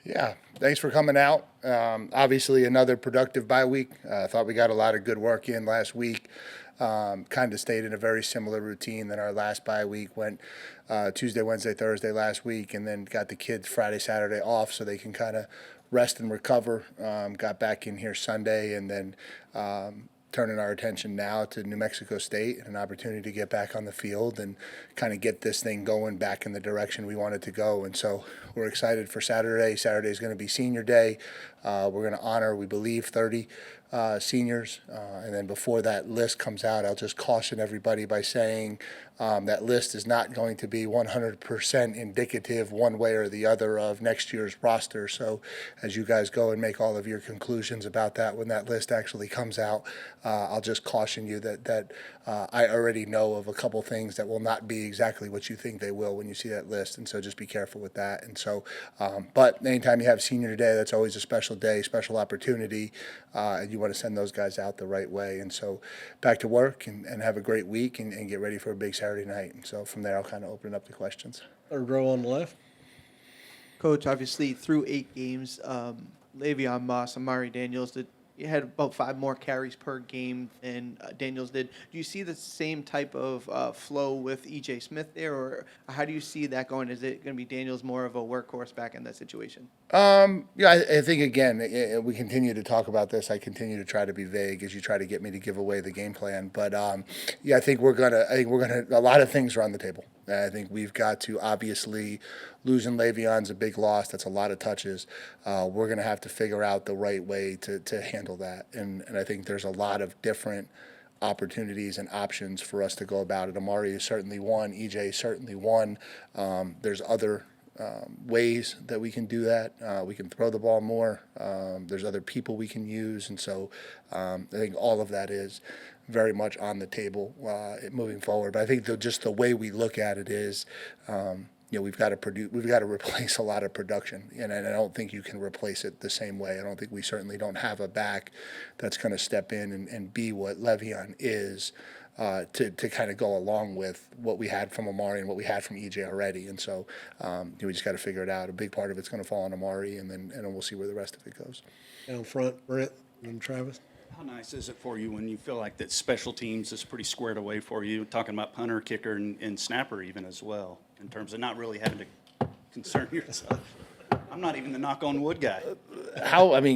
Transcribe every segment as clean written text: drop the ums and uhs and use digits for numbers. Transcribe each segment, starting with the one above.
Yeah, thanks for coming out. Obviously, another productive bye week. I thought we got a lot of good work in last week. Kind of stayed in a very similar routine than our last bye week. Went Tuesday, Wednesday, Thursday last week, and then got the kids Friday, Saturday off so they can kind of rest and recover. Got back in here Sunday, and then turning our attention now to New Mexico State and an opportunity to get back on the field and kind of get this thing going back in the direction we want it to go. And so we're excited for Saturday. Saturday is going to be senior day. We're going to honor, we believe, 30 seniors. And then before that list comes out, I'll just caution everybody by saying that list is not going to be 100% indicative one way or the other of next year's roster. So as you guys go and make all of your conclusions about that when that list actually comes out, I'll just caution you that I already know of a couple things that will not be exactly what you think they will when you see that list. And so just be careful with that. And so, but anytime you have senior day, that's always a special day, special opportunity, and you want to send those guys out the right way. And so back to work and have a great week and get ready for a big Saturday night. And so from there, I'll kind of open it up to questions. Third row on the left. Coach, obviously through 8 games, Le'Veon Moss, Amari Daniels, you had about 5 more carries per game than Daniels did. Do you see the same type of flow with E.J. Smith there, or how do you see that going? Is it going to be Daniels more of a workhorse back in that situation? Yeah, I think, again, we continue to talk about this. I continue to try to be vague as you try to get me to give away the game plan. But, yeah, I think we're going to a lot of things are on the table. I think we've got to, obviously, losing Le'Veon's a big loss. That's a lot of touches. We're going to have to figure out the right way to handle that. And I think there's a lot of different opportunities and options for us to go about it. Amari is certainly one. EJ is certainly one. There's other ways that we can do that. We can throw the ball more. There's other people we can use. And so I think all of that is very much on the table moving forward. But I think just the way we look at it is, we've got to replace a lot of production, and I don't think you can replace it the same way. I don't think we certainly don't have a back that's going to step in and be what Le'Veon is to kind of go along with what we had from Amari and what we had from EJ already. And so we just got to figure it out. A big part of it's going to fall on Amari, and then we'll see where the rest of it goes. Down front, Brent and Travis. How nice is it for you when you feel like that special teams is pretty squared away for you, talking about punter, kicker, and snapper even as well, in terms of not really having to concern yourself? I'm not even the knock-on-wood guy.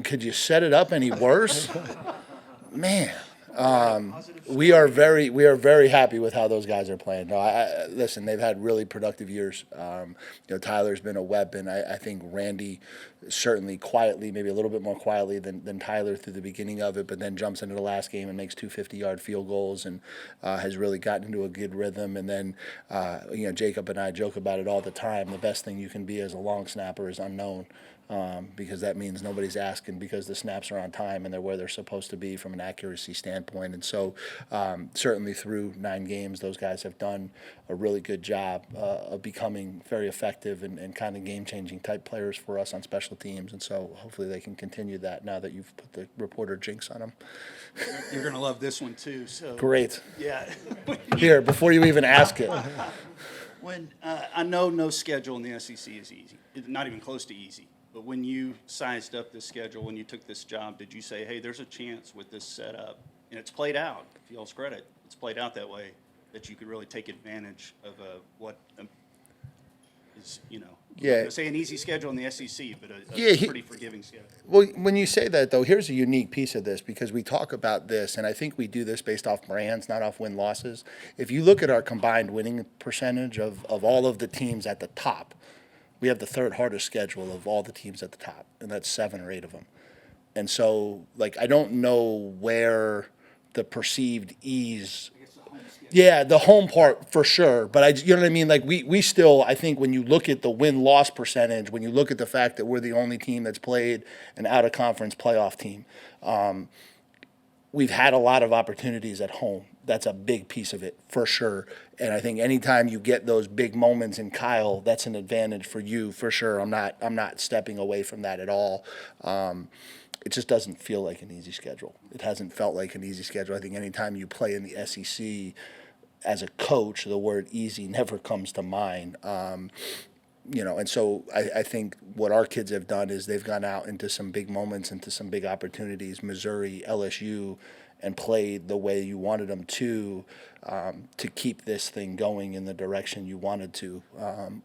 Could you set it up any worse? Man. We are very happy with how those guys are playing. No, listen, they've had really productive years. Tyler's been a weapon. I think Randy certainly quietly, maybe a little bit more quietly than Tyler through the beginning of it, but then jumps into the last game and makes 2 50-yard field goals and has really gotten into a good rhythm. And then, Jacob and I joke about it all the time. The best thing you can be as a long snapper is unknown. Because that means nobody's asking because the snaps are on time and they're where they're supposed to be from an accuracy standpoint. And so certainly through 9 games, those guys have done a really good job of becoming very effective and kind of game-changing type players for us on special teams. And so hopefully they can continue that now that you've put the reporter jinx on them. You're going to love this one too. So Great. Yeah. Here, before you even ask it. When I know no schedule in the SEC is easy, not even close to easy. But when you sized up this schedule, when you took this job, did you say, hey, there's a chance with this setup, and it's played out, to y'all's credit, it's played out that way, that you could really take advantage of what is, I'm not going to say an easy schedule in the SEC, but a pretty forgiving schedule. Well, when you say that, though, here's a unique piece of this, because we talk about this, and I think we do this based off brands, not off win-losses. If you look at our combined winning percentage of all of the teams at the top, we have the 3rd hardest schedule of all the teams at the top, and that's 7 or 8 of them. And so, I don't know where the perceived ease. Yeah, the home part for sure. But you know what I mean? We still, I think when you look at the win-loss percentage, when you look at the fact that we're the only team that's played an out-of-conference playoff team, we've had a lot of opportunities at home. That's a big piece of it, for sure. And I think anytime you get those big moments in Kyle, that's an advantage for you, for sure. I'm not stepping away from that at all. It just doesn't feel like an easy schedule. It hasn't felt like an easy schedule. I think anytime you play in the SEC as a coach, the word easy never comes to mind. And so I think what our kids have done is they've gone out into some big moments, into some big opportunities, Missouri, LSU, and played the way you wanted them to keep this thing going in the direction you wanted to.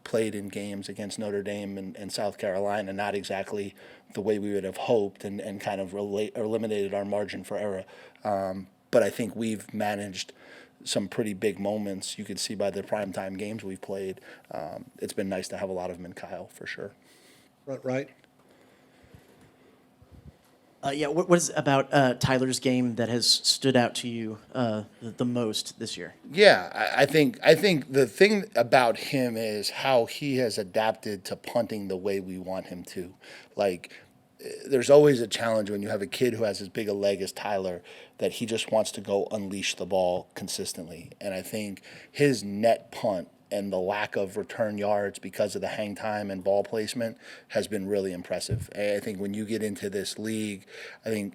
Played in games against Notre Dame and South Carolina, not exactly the way we would have hoped, and kind of eliminated our margin for error. But I think we've managed some pretty big moments. You could see by the primetime games we've played. It's been nice to have a lot of them in Kyle, for sure. Front right. What is about Tyler's game that has stood out to you the most this year? Yeah, I think the thing about him is how he has adapted to punting the way we want him to. Like, there's always a challenge when you have a kid who has as big a leg as Tyler that he just wants to go unleash the ball consistently. And I think his net punt and the lack of return yards because of the hang time and ball placement has been really impressive. And I think when you get into this league, I think,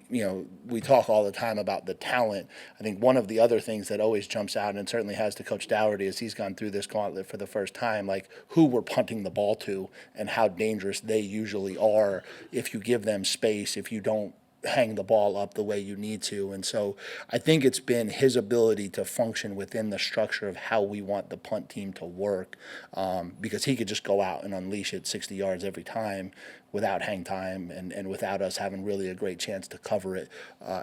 we talk all the time about the talent. I think one of the other things that always jumps out, and certainly has to Coach Dougherty as he's gone through this gauntlet for the first time, like who we're punting the ball to and how dangerous they usually are if you give them space, if you don't hang the ball up the way you need to. And so I think it's been his ability to function within the structure of how we want the punt team to work, because he could just go out and unleash it 60 yards every time without hang time and without us having really a great chance to cover it.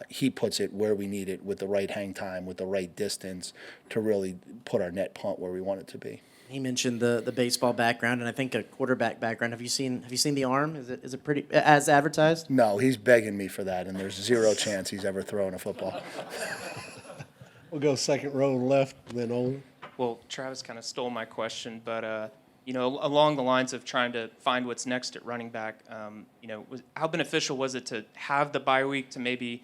He puts it where we need it with the right hang time, with the right distance to really put our net punt where we want it to be. He mentioned the baseball background and I think a quarterback background. Have you seen the arm? Is it pretty as advertised? No, he's begging me for that, and there's zero chance he's ever thrown a football. We'll go second row left, and then Owen. Well, Travis kind of stole my question, but along the lines of trying to find what's next at running back, how beneficial was it to have the bye week to maybe,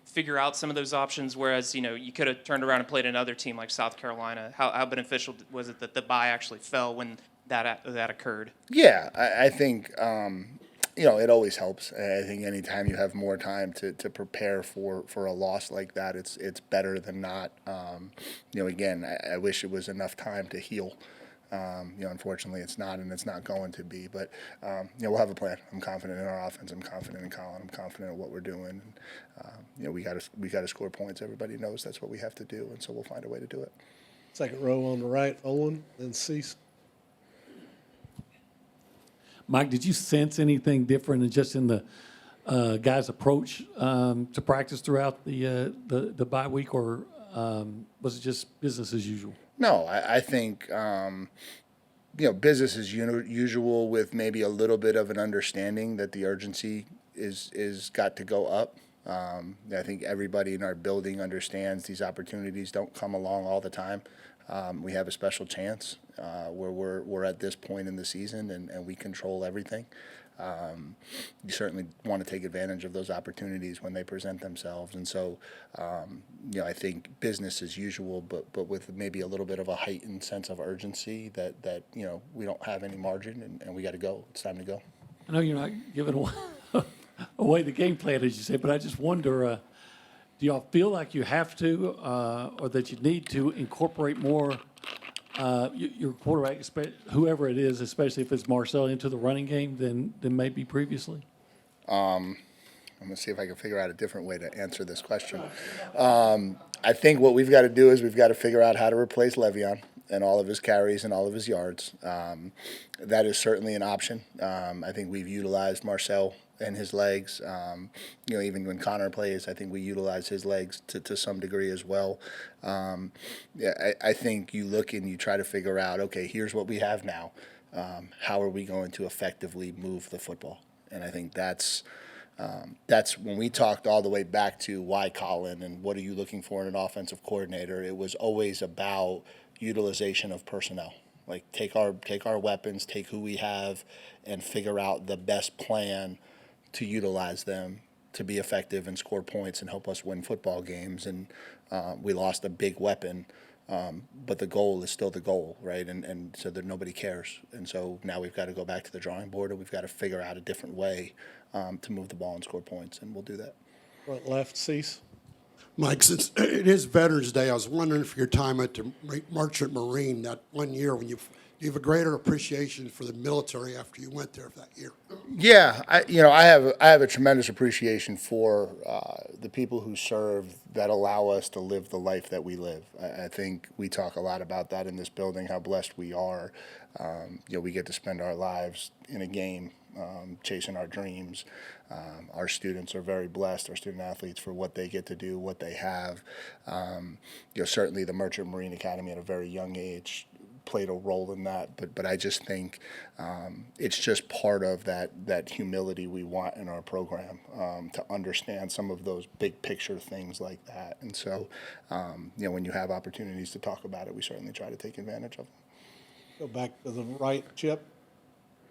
figure out some of those options, whereas, you could have turned around and played another team like South Carolina? How beneficial was it that the bye actually fell when that occurred? Yeah, I think, it always helps. I think anytime you have more time to prepare for a loss like that, it's better than not. Again, I wish it was enough time to heal. Unfortunately, it's not, and it's not going to be. But we'll have a plan. I'm confident in our offense. I'm confident in Colin. I'm confident in what we're doing. And, we got to score points. Everybody knows that's what we have to do, and so we'll find a way to do it. Second row on the right, Owen, then Cease. Mike, did you sense anything different just in the guys' approach to practice throughout the bye week, or was it just business as usual? No, I think, business as usual, with maybe a little bit of an understanding that the urgency is got to go up. I think everybody in our building understands these opportunities don't come along all the time. We have a special chance where we're at this point in the season and we control everything. You certainly want to take advantage of those opportunities when they present themselves. And so, I think business as usual, but with maybe a little bit of a heightened sense of urgency that we don't have any margin and we got to go. It's time to go. I know you're not giving away the game plan, as you say, but I just wonder, do y'all feel like you have to or that you need to incorporate more your quarterback, whoever it is, especially if it's Marcel, into the running game than maybe previously? I'm going to see if I can figure out a different way to answer this question. I think what we've got to do is we've got to figure out how to replace Le'Veon and all of his carries and all of his yards. That is certainly an option. I think we've utilized Marcel and his legs. Even when Connor plays, I think we utilize his legs to some degree as well. I think you look and you try to figure out, okay, here's what we have now. How are we going to effectively move the football? And I think that's when we talked all the way back to why Colin and what are you looking for in an offensive coordinator. It was always about utilization of personnel. Like take our weapons, take who we have, and figure out the best plan to utilize them to be effective and score points and help us win football games. And we lost a big weapon, but the goal is still the goal, right? And so that nobody cares. And so now we've got to go back to the drawing board and we've got to figure out a different way to move the ball and score points, and we'll do that. Front left, Cease. Mike, since it is Veterans Day, I was wondering if your time at the Merchant Marine that one year when you you have a greater appreciation for the military after you went there that year? Yeah, I have a tremendous appreciation for the people who serve that allow us to live the life that we live. I think we talk a lot about that in this building, how blessed we are. We get to spend our lives in a game, chasing our dreams. Our students are very blessed, our student athletes, for what they get to do, what they have. Certainly the Merchant Marine Academy at a very young age played a role in that, but I just think it's just part of that humility we want in our program, to understand some of those big picture things like that. And so, when you have opportunities to talk about it, we certainly try to take advantage of them. Go back to the right, Chip.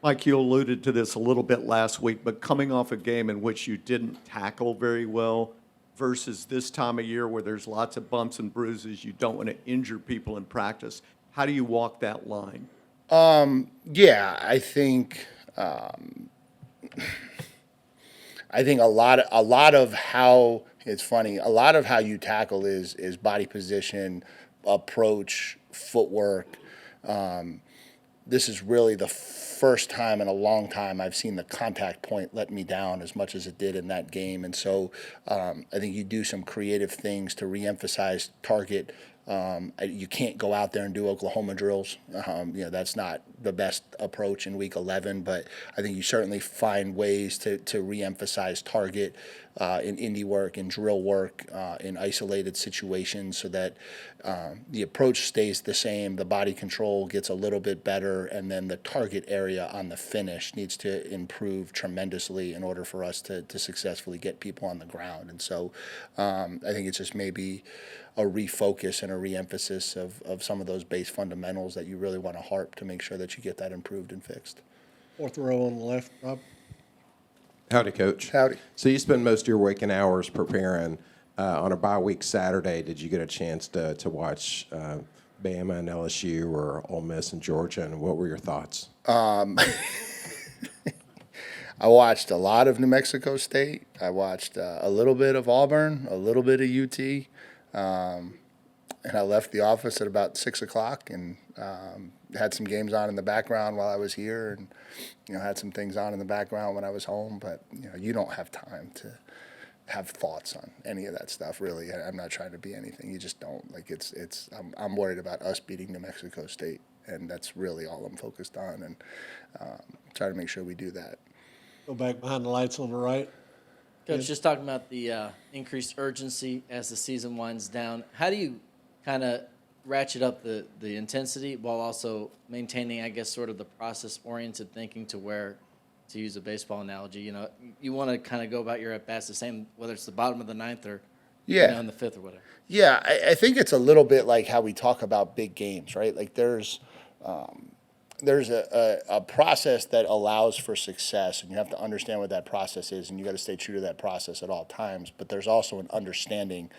Mike, you alluded to this a little bit last week, but coming off a game in which you didn't tackle very well versus this time of year where there's lots of bumps and bruises, you don't want to injure people in practice. How do you walk that line? Yeah, I think a lot of how it's funny. A lot of how you tackle is body position, approach, footwork. This is really the first time in a long time I've seen the contact point let me down as much as it did in that game. And so I think you do some creative things to reemphasize target. You can't go out there and do Oklahoma drills. That's not the best approach in week 11, but I think you certainly find ways to reemphasize target in indie work, in drill work, in isolated situations, so that the approach stays the same, the body control gets a little bit better, and then the target area on the finish needs to improve tremendously in order for us to successfully get people on the ground. And so I think it's just maybe a refocus and a reemphasis of some of those base fundamentals that you really want to harp to make sure that you get that improved and fixed. Fourth row on the left, Rob. Howdy, Coach. Howdy. So you spend most of your waking hours preparing. On a bye week Saturday, did you get a chance to watch Bama and LSU or Ole Miss and Georgia, and what were your thoughts? I watched a lot of New Mexico State. I watched a little bit of Auburn, a little bit of UT. And I left the office at about 6 o'clock and had some games on in the background while I was here, and had some things on in the background when I was home. But you don't have time to have thoughts on any of that stuff, really. I'm not trying to be anything. You just don't. I'm worried about us beating New Mexico State, and that's really all I'm focused on, and try to make sure we do that. Go back behind the lights on the right. Coach, just talking about the increased urgency as the season winds down, how do you kind of ratchet up the intensity while also maintaining, I guess, sort of the process-oriented thinking to where, to use a baseball analogy, you want to kind of go about your at-bats the same, whether it's the bottom of the ninth or in the fifth or whatever? Yeah, I think it's a little bit like how we talk about big games, right? Like there's a process that allows for success, and you have to understand what that process is, and you got to stay true to that process at all times. But there's also an understanding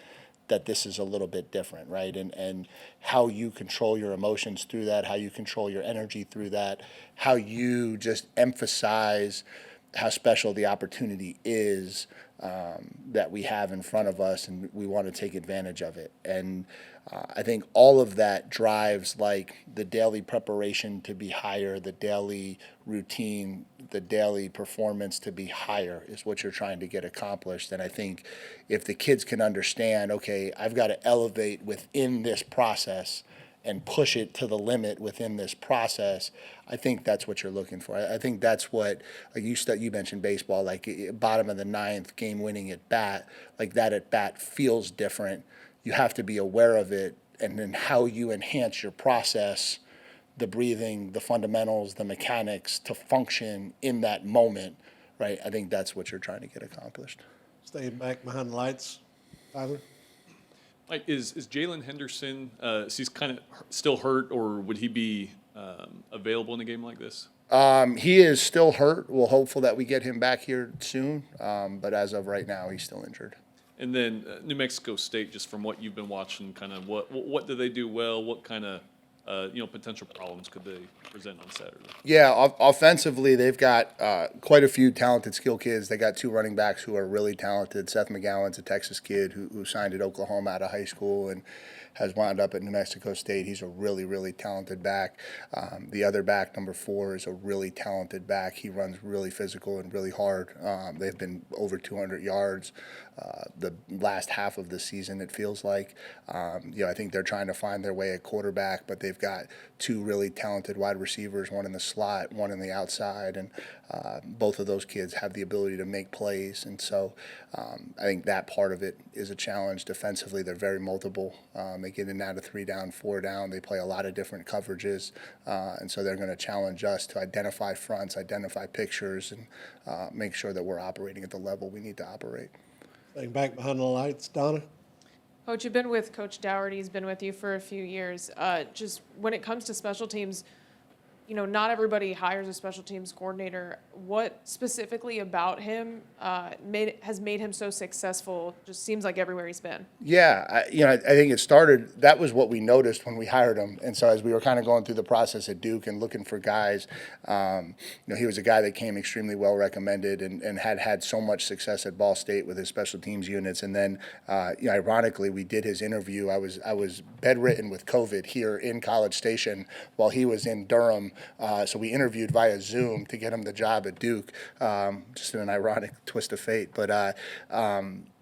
that this is a little bit different, right? And how you control your emotions through that, how you control your energy through that, how you just emphasize how special the opportunity is that we have in front of us, and we want to take advantage of it. And I think all of that drives the daily preparation to be higher, the daily routine, the daily performance to be higher is what you're trying to get accomplished. And I think if the kids can understand, okay, I've got to elevate within this process and push it to the limit within this process, I think that's what you're looking for. I think that's what, you mentioned baseball, bottom of the ninth, game-winning at bat, that at bat feels different. You have to be aware of it, and then how you enhance your process, the breathing, the fundamentals, the mechanics to function in that moment, right? I think that's what you're trying to get accomplished. Stay back behind the lights, Tyler. Mike, is Jaylen Henderson, is he kind of still hurt, or would he be available in a game like this? He is still hurt. We're hopeful that we get him back here soon, but as of right now, he's still injured. And then New Mexico State, just from what you've been watching, kind of what do they do well? What kind of potential problems could they present on Saturday? Yeah, offensively, they've got quite a few talented skill kids. They got two running backs who are really talented. Seth McGowan's a Texas kid who signed at Oklahoma out of high school and has wound up at New Mexico State. He's a really, really talented back. The other back, number 4, is a really talented back. He runs really physical and really hard. They've been over 200 yards the last half of the season, it feels like. I think they're trying to find their way at quarterback, but they've got 2 really talented wide receivers, one in the slot, one in the outside, and both of those kids have the ability to make plays. And so I think that part of it is a challenge. Defensively, they're very multiple. They get in and out of 3 down, 4 down. They play a lot of different coverages, and so they're going to challenge us to identify fronts, identify pictures, and make sure that we're operating at the level we need to operate. Staying back behind the lights, Donna. Coach, you've been with Coach Dougherty. He's been with you for a few years. Just when it comes to special teams, not everybody hires a special teams coordinator. What specifically about him has made him so successful? Just seems like everywhere he's been. Yeah, I think it started. That was what we noticed when we hired him, and so as we were kind of going through the process at Duke and looking for guys, he was a guy that came extremely well recommended and had so much success at Ball State with his special teams units. And then, ironically, we did his interview. I was bedridden with COVID here in College Station while he was in Durham. So we interviewed via Zoom to get him the job at Duke, just in an ironic twist of fate. But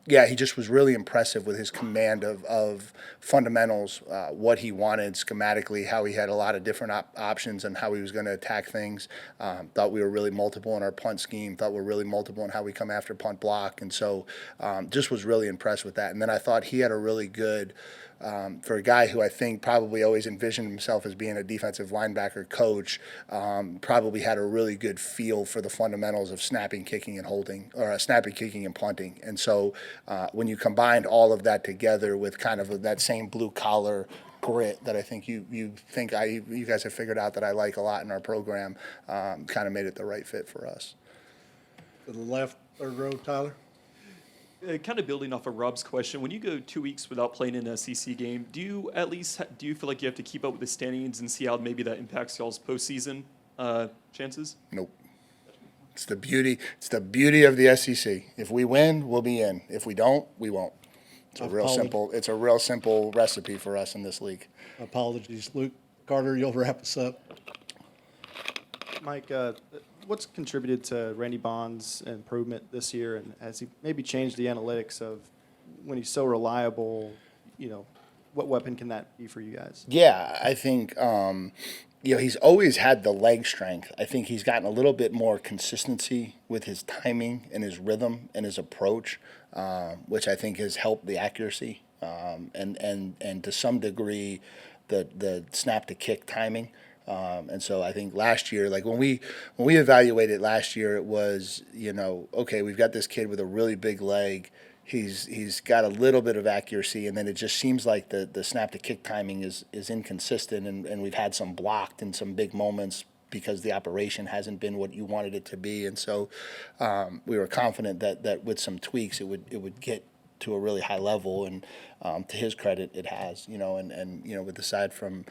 he just was really impressive with his command of fundamentals, what he wanted schematically, how he had a lot of different options and how he was going to attack things. Thought we were really multiple in our punt scheme, thought we were really multiple in how we come after punt block. And so just was really impressed with that. And then I thought he had a really good for a guy who I think probably always envisioned himself as being a defensive linebacker coach, probably had a really good feel for the fundamentals of snapping, kicking, and holding, or snapping, kicking, and punting. And so when you combined all of that together with kind of that same blue collar grit that I think you guys have figured out that I like a lot in our program, kind of made it the right fit for us. To the left, third row, Tyler. Kind of building off of Rob's question, when you go 2 weeks without playing in an SEC game, do you feel like you have to keep up with the standings and see how maybe that impacts y'all's postseason chances? Nope. It's the beauty of the SEC. If we win, we'll be in. If we don't, we won't. It's a real simple recipe for us in this league. Apologies, Luke. Carter, you'll wrap us up. Mike, what's contributed to Randy Bond's improvement this year, and has he maybe changed the analytics of when he's so reliable, what weapon can that be for you guys? Yeah, I think, he's always had the leg strength. I think he's gotten a little bit more consistency with his timing and his rhythm and his approach, which I think has helped the accuracy and to some degree the snap to kick timing. And so I think last year, like when we evaluated last year, it was, okay, we've got this kid with a really big leg. He's got a little bit of accuracy, and then it just seems like the snap to kick timing is inconsistent, and we've had some blocked in some big moments because the operation hasn't been what you wanted it to be. And so we were confident that with some tweaks it would get to a really high level, and to his credit, it has, and aside from,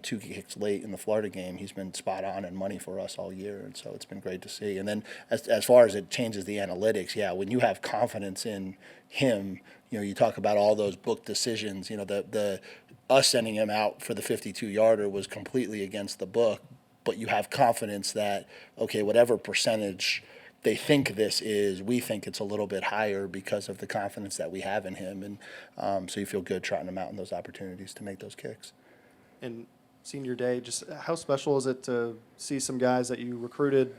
2 kicks late in the Florida game, he's been spot on and money for us all year, and so it's been great to see. And then as far as it changes the analytics, when you have confidence in him, you talk about all those book decisions, the us sending him out for the 52-yarder was completely against the book, but you have confidence that, okay, whatever percentage they think this is, we think it's a little bit higher because of the confidence that we have in him. And so you feel good trotting him out in those opportunities to make those kicks. And senior day, just how special is it to see some guys that you recruited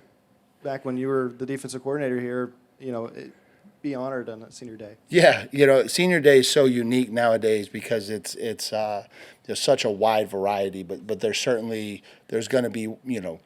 back when you were the defensive coordinator here, be honored on that senior day? Yeah, senior day is so unique nowadays because it's there's such a wide variety, but there's going to be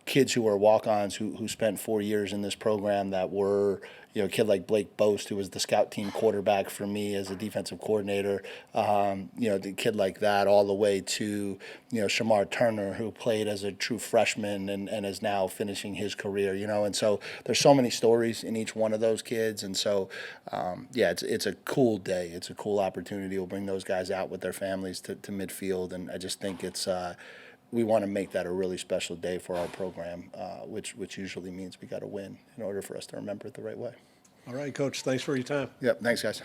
kids who are walk-ons who spent 4 years in this program that were a kid like Blake Boast, who was the scout team quarterback for me as a defensive coordinator, the kid like that, all the way to Shamar Turner, who played as a true freshman and is now finishing his career, and so there's so many stories in each one of those kids. And so it's a cool day, it's a cool opportunity. We'll bring those guys out with their families to midfield, and I just think it's we want to make that a really special day for our program, which usually means we got to win in order for us to remember it the right way. All right, Coach, thanks for your time. Yep, thanks, guys.